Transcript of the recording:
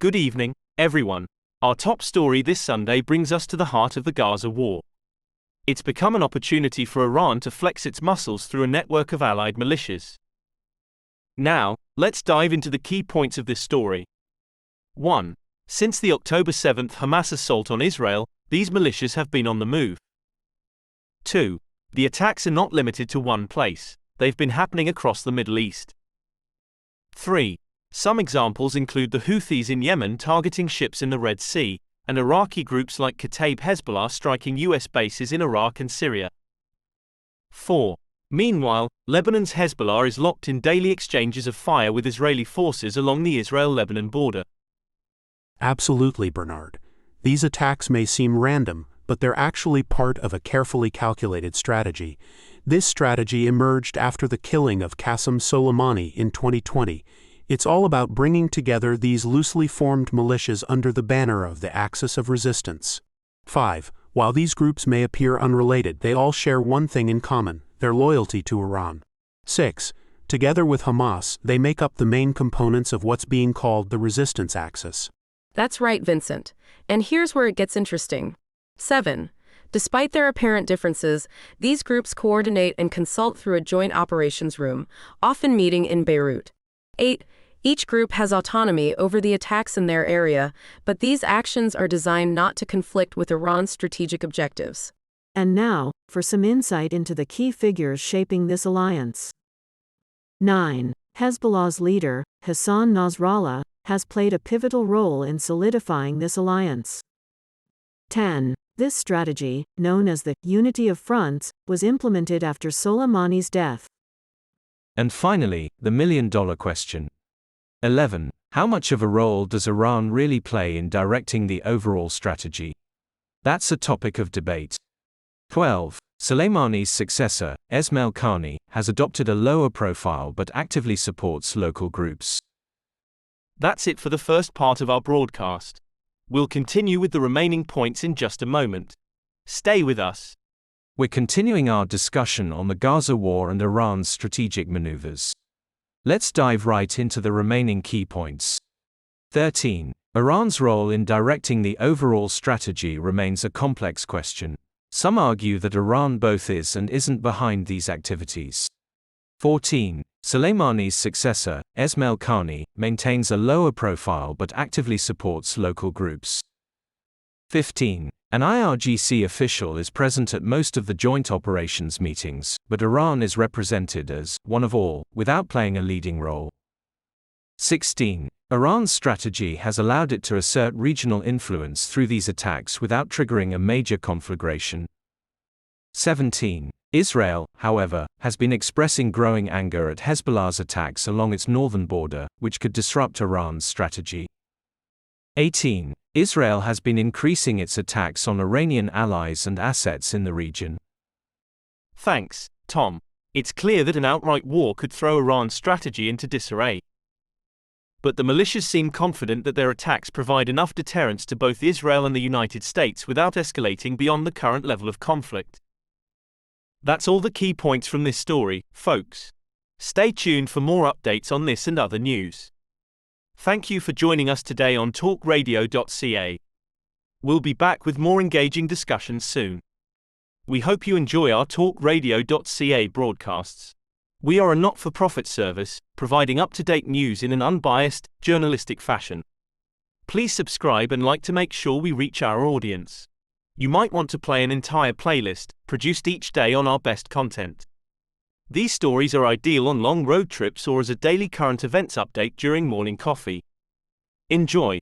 Good evening, everyone. Our top story this Sunday brings us to the heart of the Gaza war. It's become an opportunity for Iran to flex its muscles through a network of allied militias. Now, let's dive into the key points of this story. 1. Since the October 7 Hamas assault on Israel, these militias have been on the move. 2. The attacks are not limited to one place, they've been happening across the Middle East. 3. Some examples include the Houthis in Yemen targeting ships in the Red Sea, and Iraqi groups like Kataib Hezbollah striking US bases in Iraq and Syria. 4. Meanwhile, Lebanon's Hezbollah is locked in daily exchanges of fire with Israeli forces along the Israel-Lebanon border. Absolutely, Bernard. These attacks may seem random, but they're actually part of a carefully calculated strategy. This strategy emerged after the killing of Qasem Soleimani in 2020. It's all about bringing together these loosely formed militias under the banner of the Axis of Resistance. 5. While these groups may appear unrelated, they all share one thing in common: their loyalty to Iran. 6. Together with Hamas, they make up the main components of what's being called the resistance axis. That's right, Vincent. And here's where it gets interesting. 7. Despite their apparent differences, these groups coordinate and consult through a joint operations room, often meeting in Beirut. 8. Each group has autonomy over the attacks in their area, but these actions are designed not to conflict with Iran's strategic objectives. And now, for some insight into the key figures shaping this alliance. 9. Hezbollah's leader, Hassan Nasrallah, has played a pivotal role in solidifying this alliance. 10. This strategy, known as the Unity of Fronts, was implemented after Soleimani's death. And finally, the million-dollar question. 11. How much of a role does Iran really play in directing the overall strategy? That's a topic of debate. 12. Soleimani's successor, Esmail Qaani, has adopted a lower profile but actively supports local groups. That's it for the first part of our broadcast. We'll continue with the remaining points in just a moment. Stay with us. We're continuing our discussion on the Gaza war and Iran's strategic maneuvers. Let's dive right into the remaining key points. 13. Iran's role in directing the overall strategy remains a complex question. Some argue that Iran both is and isn't behind these activities. 14. Soleimani's successor, Esmail Qaani, maintains a lower profile but actively supports local groups. 15. An IRGC official is present at most of the joint operations meetings, but Iran is represented as one of all, without playing a leading role. 16. Iran's strategy has allowed it to assert regional influence through these attacks without triggering a major conflagration. 17. Israel, however, has been expressing growing anger at Hezbollah's attacks along its northern border, which could disrupt Iran's strategy. 18. Israel has been increasing its attacks on Iranian allies and assets in the region. Thanks, Tom. It's clear that an outright war could throw Iran's strategy into disarray. But the militias seem confident that their attacks provide enough deterrence to both Israel and the United States without escalating beyond the current level of conflict. That's all the key points from this story, folks. Stay tuned for more updates on this and other news. Thank you for joining us today on talkradio.ca. We'll be back with more engaging discussions soon. We hope you enjoy our talkradio.ca broadcasts. We are a not-for-profit service, providing up-to-date news in an unbiased, journalistic fashion. Please subscribe and like to make sure we reach our audience. You might want to play an entire playlist, produced each day on our best content. These stories are ideal on long road trips or as a daily current events update during morning coffee. Enjoy.